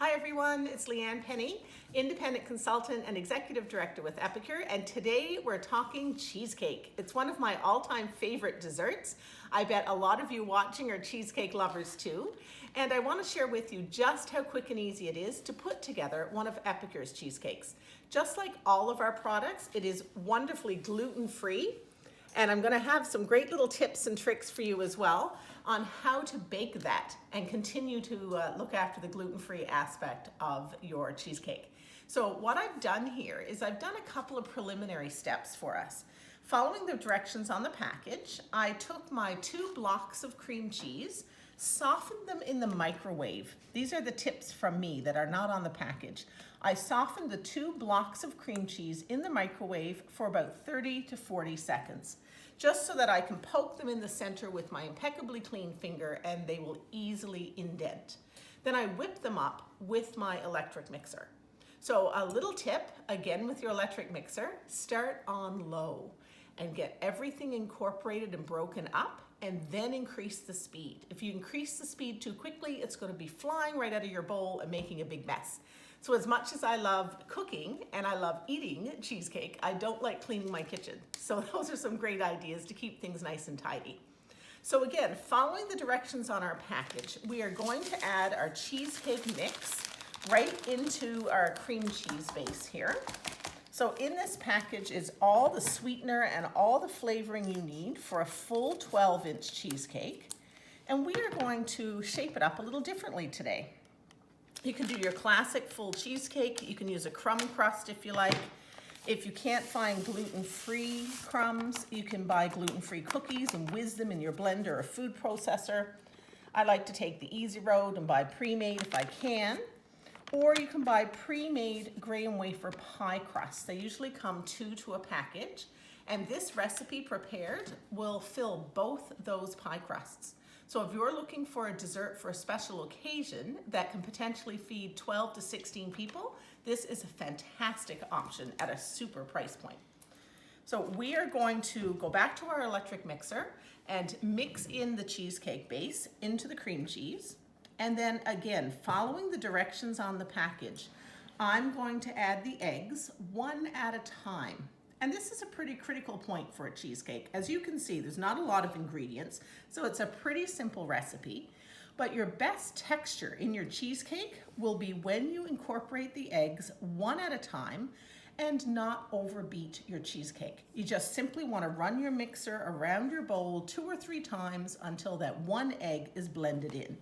Hi everyone, it's Leanne Penney, independent consultant and executive director with EPICURE, and today we're talking cheesecake. It's one of my all-time favorite desserts. I bet a lot of you watching are cheesecake lovers too, and I want to share with you just how quick and easy it is to put together one of EPICURE's cheesecakes. Just like all of our products, it is wonderfully gluten-free. And I'm going to have some great little tips and tricks for you as well on how to bake that and continue to look after the gluten-free aspect of your cheesecake. So what I've done here is I've done a couple of preliminary steps for us. Following the directions on the package, I took my 2 blocks of cream cheese, softened them in the microwave. These are the tips from me that are not on the package. I softened the 2 blocks of cream cheese in the microwave for about 30 to 40 seconds, just so that I can poke them in the center with my impeccably clean finger and they will easily indent. Then I whip them up with my electric mixer. So a little tip, again with your electric mixer, start on low and get everything incorporated and broken up, and then increase the speed. If you increase the speed too quickly, it's going to be flying right out of your bowl and making a big mess. So as much as I love cooking and I love eating cheesecake, I don't like cleaning my kitchen. So those are some great ideas to keep things nice and tidy. So again, following the directions on our package, we are going to add our cheesecake mix right into our cream cheese base here. So in this package is all the sweetener and all the flavoring you need for a full 12-inch cheesecake. And we are going to shape it up a little differently today. You can do your classic full cheesecake. You can use a crumb crust if you like. If you can't find gluten-free crumbs, you can buy gluten-free cookies and whiz them in your blender or food processor. I like to take the easy road and buy pre-made if I can. Or you can buy pre-made graham wafer pie crusts. They usually come 2 to a package. And this recipe prepared will fill both those pie crusts. So if you're looking for a dessert for a special occasion that can potentially feed 12 to 16 people, this is a fantastic option at a super price point. So we are going to go back to our electric mixer and mix in the cheesecake base into the cream cheese. And then again, following the directions on the package, I'm going to add the eggs one at a time. And this is a pretty critical point for a cheesecake. As you can see, there's not a lot of ingredients, so it's a pretty simple recipe. But your best texture in your cheesecake will be when you incorporate the eggs one at a time and not overbeat your cheesecake. You just simply want to run your mixer around your bowl 2 or 3 times until that 1 egg is blended in.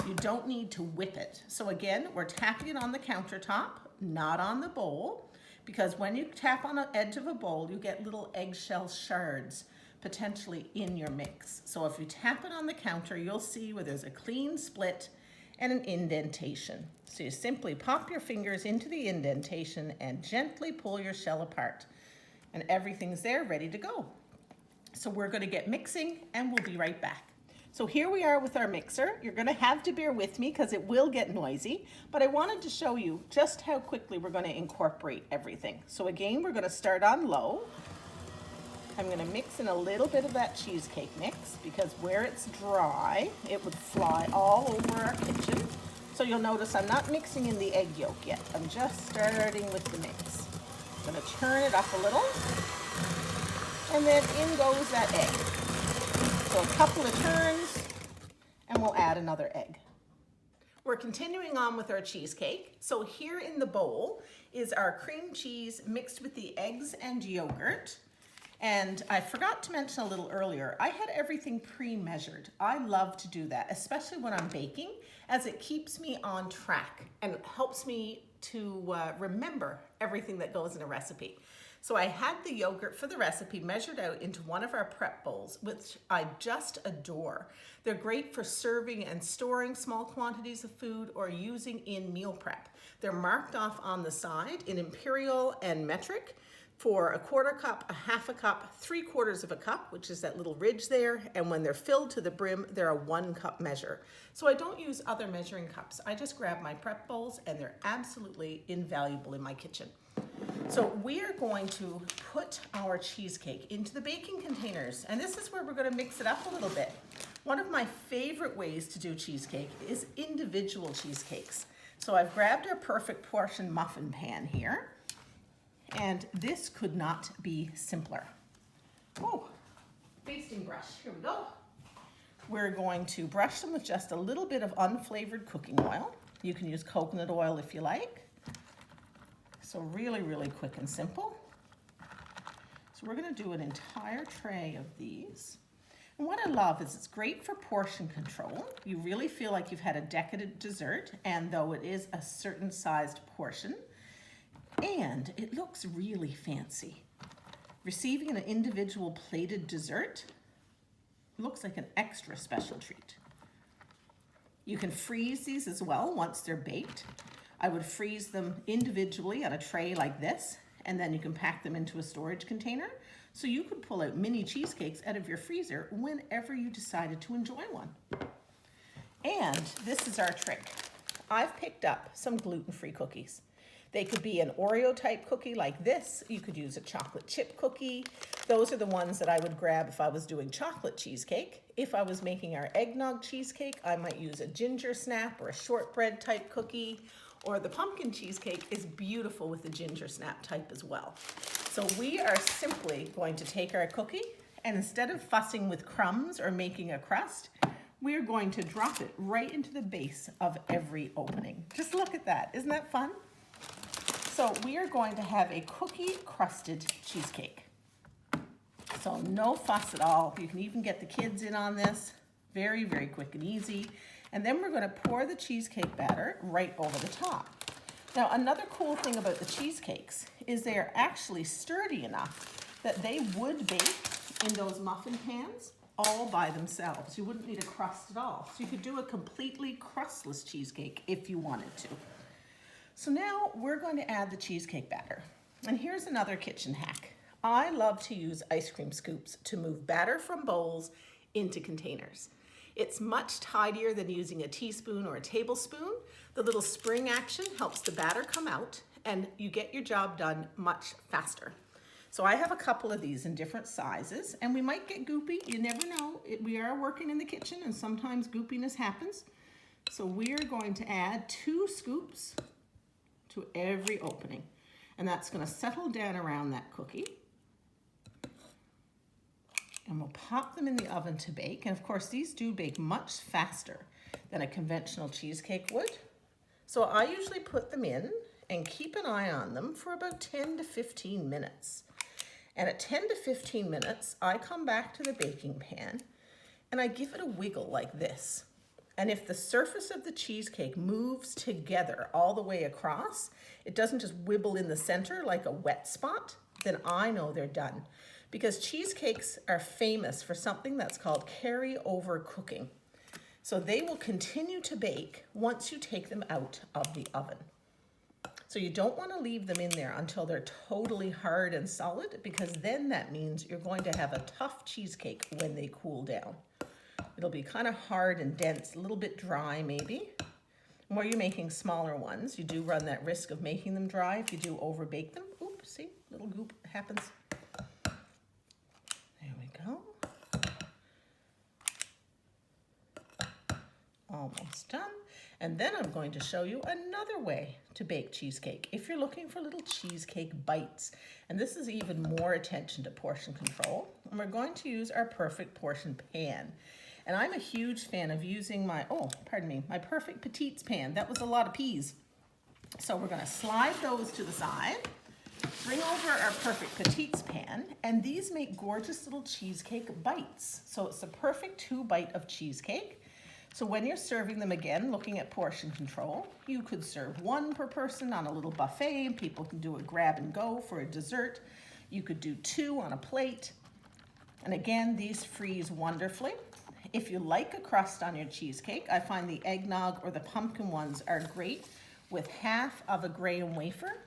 You don't need to whip it. So again, we're tapping it on the countertop, not on the bowl, because when you tap on the edge of a bowl, you get little eggshell shards potentially in your mix. So if you tap it on the counter, you'll see where there's a clean split and an indentation. So you simply pop your fingers into the indentation and gently pull your shell apart. And everything's there ready to go. So we're going to get mixing and we'll be right back. So here we are with our mixer. You're going to have to bear with me because it will get noisy, but I wanted to show you just how quickly we're going to incorporate everything. So again, we're going to start on low. I'm going to mix in a little bit of that cheesecake mix because where it's dry, it would fly all over our kitchen. So you'll notice I'm not mixing in the egg yolk yet. I'm just starting with the mix. I'm going to turn it up a little, and then in goes that egg. So a couple of turns, and we'll add another egg. We're continuing on with our cheesecake. So here in the bowl is our cream cheese mixed with the eggs and yogurt. And I forgot to mention a little earlier, I had everything pre-measured. I love to do that, especially when I'm baking, as it keeps me on track and helps me to remember everything that goes in a recipe. So I had the yogurt for the recipe measured out into one of our prep bowls, which I just adore. They're great for serving and storing small quantities of food or using in meal prep. They're marked off on the side in imperial and metric for 1/4 cup, 1/2 cup, 3/4 of a cup, which is that little ridge there. And when they're filled to the brim, they're a 1 cup measure. So I don't use other measuring cups. I just grab my prep bowls and they're absolutely invaluable in my kitchen. So we are going to put our cheesecake into the baking containers, and this is where we're going to mix it up a little bit. One of my favorite ways to do cheesecake is individual cheesecakes. So I've grabbed our perfect portion muffin pan here, and this could not be simpler. Oh, basting brush, here we go. We're going to brush them with just a little bit of unflavored cooking oil. You can use coconut oil if you like. So really, really quick and simple. So we're gonna do an entire tray of these. And what I love is it's great for portion control. You really feel like you've had a decadent dessert, and though it is a certain sized portion, and it looks really fancy. Receiving an individual plated dessert looks like an extra special treat. You can freeze these as well once they're baked. I would freeze them individually on a tray like this, and then you can pack them into a storage container. So you could pull out mini cheesecakes out of your freezer whenever you decided to enjoy one. And this is our trick. I've picked up some gluten-free cookies. They could be an Oreo type cookie like this. You could use a chocolate chip cookie. Those are the ones that I would grab if I was doing chocolate cheesecake. If I was making our eggnog cheesecake, I might use a ginger snap or a shortbread type cookie, or the pumpkin cheesecake is beautiful with the ginger snap type as well. So we are simply going to take our cookie, and instead of fussing with crumbs or making a crust, we're going to drop it right into the base of every opening. Just look at that, isn't that fun? So we are going to have a cookie crusted cheesecake. So no fuss at all. You can even get the kids in on this. Very, very quick and easy. And then we're going to pour the cheesecake batter right over the top. Now, another cool thing about the cheesecakes is they are actually sturdy enough that they would bake in those muffin pans all by themselves. You wouldn't need a crust at all. So you could do a completely crustless cheesecake if you wanted to. So now we're going to add the cheesecake batter. And here's another kitchen hack. I love to use ice cream scoops to move batter from bowls into containers. It's much tidier than using a teaspoon or a tablespoon. The little spring action helps the batter come out, and you get your job done much faster. So I have a couple of these in different sizes, and we might get goopy. You never know. We are working in the kitchen, and sometimes goopiness happens. So we're going to add 2 scoops to every opening, and that's going to settle down around that cookie. And we'll pop them in the oven to bake. And of course, these do bake much faster than a conventional cheesecake would. So I usually put them in and keep an eye on them for about 10 to 15 minutes. And at 10 to 15 minutes, I come back to the baking pan and I give it a wiggle like this. And if the surface of the cheesecake moves together all the way across, it doesn't just wibble in the center like a wet spot, then I know they're done. Because cheesecakes are famous for something that's called carry-over cooking. So they will continue to bake once you take them out of the oven. So you don't want to leave them in there until they're totally hard and solid, because then that means you're going to have a tough cheesecake when they cool down. It'll be kind of hard and dense, a little bit dry maybe. When you're making smaller ones, you do run that risk of making them dry if you do over-bake them. Oops, see, little goop happens. Almost done. And then I'm going to show you another way to bake cheesecake if you're looking for little cheesecake bites. And this is even more attention to portion control. And we're going to use our perfect portion pan. And I'm a huge fan of using my perfect Petites pan. That was a lot of peas. So we're going to slide those to the side, bring over our perfect Petites pan, and these make gorgeous little cheesecake bites. So it's the perfect 2-bite of cheesecake. So when you're serving them again, looking at portion control, you could serve 1 per person on a little buffet. People can do a grab and go for a dessert. You could do 2 on a plate. And again, these freeze wonderfully. If you like a crust on your cheesecake, I find the eggnog or the pumpkin ones are great with half of a graham wafer.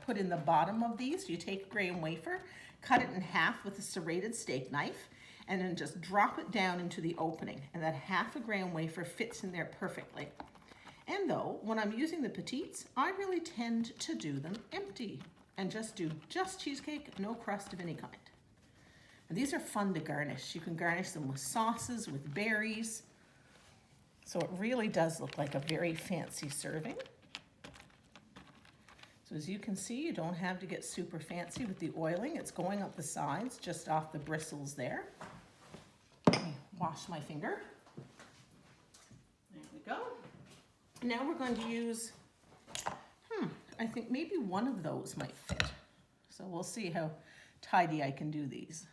Put in the bottom of these. You take a graham wafer, cut it in half with a serrated steak knife, and then just drop it down into the opening. And that half a graham wafer fits in there perfectly. And though, when I'm using the Petites, I really tend to do them empty and just do cheesecake, no crust of any kind. And these are fun to garnish. You can garnish them with sauces, with berries. So it really does look like a very fancy serving. So as you can see, you don't have to get super fancy with the oiling. It's going up the sides, just off the bristles there. Let me wash my finger. There we go. Now we're going to use, I think maybe one of those might fit. So we'll see how tidy I can do these.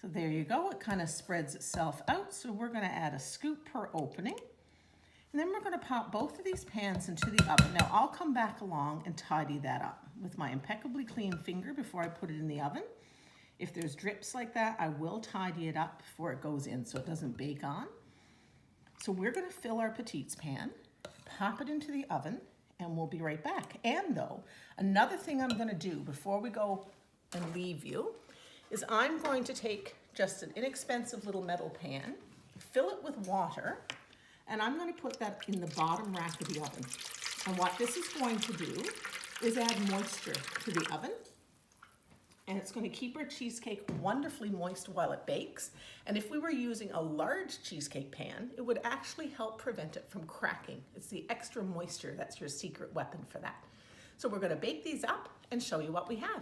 So there you go, it kind of spreads itself out. So we're gonna add a scoop per opening. And then we're gonna pop both of these pans into the oven. Now I'll come back along and tidy that up with my impeccably clean finger before I put it in the oven. If there's drips like that, I will tidy it up before it goes in so it doesn't bake on. So we're gonna fill our Petites pan, pop it into the oven, and we'll be right back. And though, another thing I'm gonna do before we go and leave you is I'm going to take just an inexpensive little metal pan, fill it with water, and I'm going to put that in the bottom rack of the oven. And what this is going to do is add moisture to the oven. And it's going to keep our cheesecake wonderfully moist while it bakes. And if we were using a large cheesecake pan, it would actually help prevent it from cracking. It's the extra moisture that's your secret weapon for that. So we're going to bake these up and show you what we have.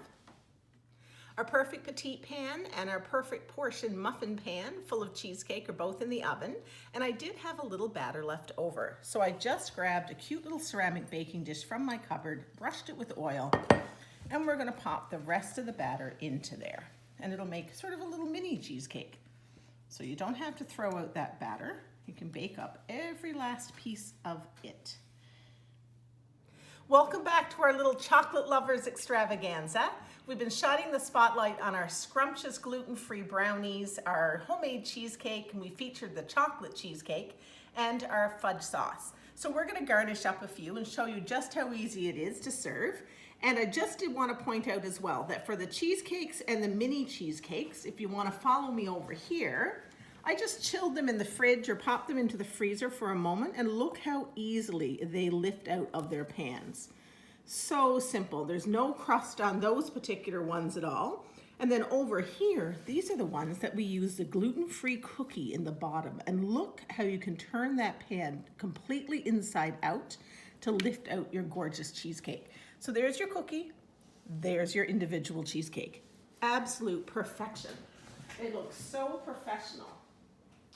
Our perfect petite pan and our perfect portion muffin pan full of cheesecake are both in the oven, and I did have a little batter left over. So I just grabbed a cute little ceramic baking dish from my cupboard, brushed it with oil, and we're gonna pop the rest of the batter into there. And it'll make sort of a little mini cheesecake. So you don't have to throw out that batter. You can bake up every last piece of it. Welcome back to our little chocolate lovers extravaganza. We've been shining the spotlight on our scrumptious gluten-free brownies, our homemade cheesecake, and we featured the chocolate cheesecake, and our fudge sauce. So we're gonna garnish up a few and show you just how easy it is to serve. And I just did want to point out as well that for the cheesecakes and the mini cheesecakes, if you want to follow me over here, I just chilled them in the fridge or popped them into the freezer for a moment, and look how easily they lift out of their pans. So simple. There's no crust on those particular ones at all. And then over here, these are the ones that we use the gluten-free cookie in the bottom. And look how you can turn that pan completely inside out to lift out your gorgeous cheesecake. So there's your cookie, there's your individual cheesecake. Absolute perfection. They look so professional.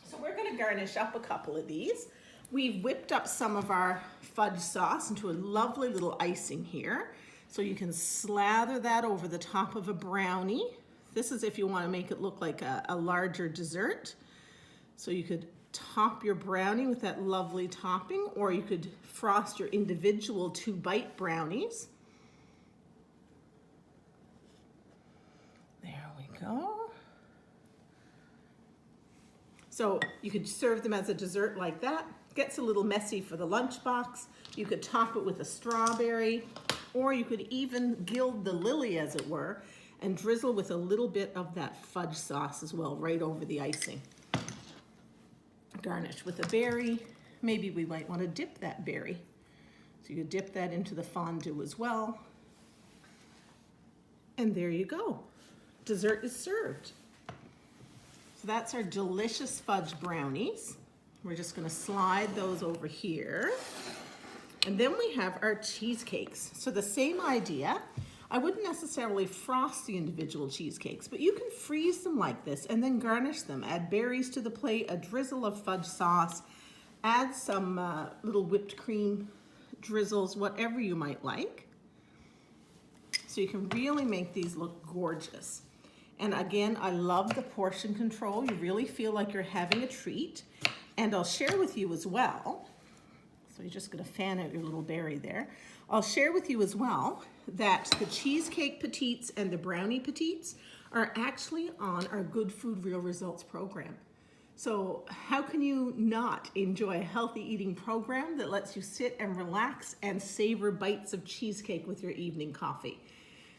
So we're gonna garnish up a couple of these. We've whipped up some of our fudge sauce into a lovely little icing here. So you can slather that over the top of a brownie. This is if you want to make it look like a larger dessert. So you could top your brownie with that lovely topping, or you could frost your individual 2-bite brownies. There we go. So you could serve them as a dessert like that. Gets a little messy for the lunchbox. You could top it with a strawberry, or you could even gild the lily, as it were, and drizzle with a little bit of that fudge sauce as well, right over the icing. Garnish with a berry. Maybe we might want to dip that berry. So you could dip that into the fondue as well. And there you go. Dessert is served. So that's our delicious fudge brownies. We're just gonna slide those over here. And then we have our cheesecakes. So the same idea. I wouldn't necessarily frost the individual cheesecakes, but you can freeze them like this and then garnish them. Add berries to the plate, a drizzle of fudge sauce, add some little whipped cream drizzles, whatever you might like. So you can really make these look gorgeous. And again, I love the portion control. You really feel like you're having a treat. And I'll share with you as well, so you're just gonna fan out your little berry there. I'll share with you as well that the cheesecake petites and the brownie petites are actually on our Good Food Real Results program. So how can you not enjoy a healthy eating program that lets you sit and relax and savor bites of cheesecake with your evening coffee?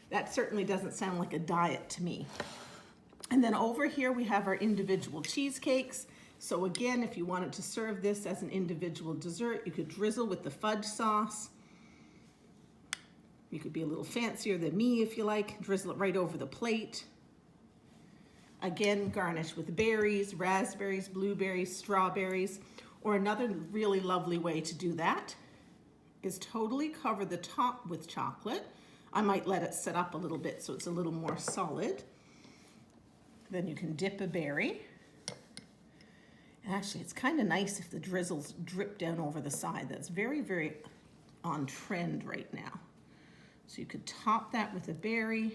That certainly doesn't sound like a diet to me. And then over here we have our individual cheesecakes. So again, if you wanted to serve this as an individual dessert, you could drizzle with the fudge sauce. You could be a little fancier than me if you like, drizzle it right over the plate. Again, garnish with berries, raspberries, blueberries, strawberries, Or another really lovely way to do that is totally cover the top with chocolate. I might let it set up a little bit so it's a little more solid. Then you can dip a berry. And actually, it's kind of nice if the drizzles drip down over the side. That's very, very on trend right now. So you could top that with a berry.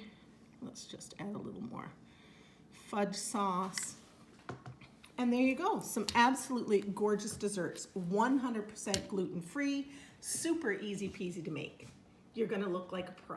Let's just add a little more fudge sauce. And there you go, some absolutely gorgeous desserts, 100% gluten-free, super easy peasy to make. You're gonna look like a pro.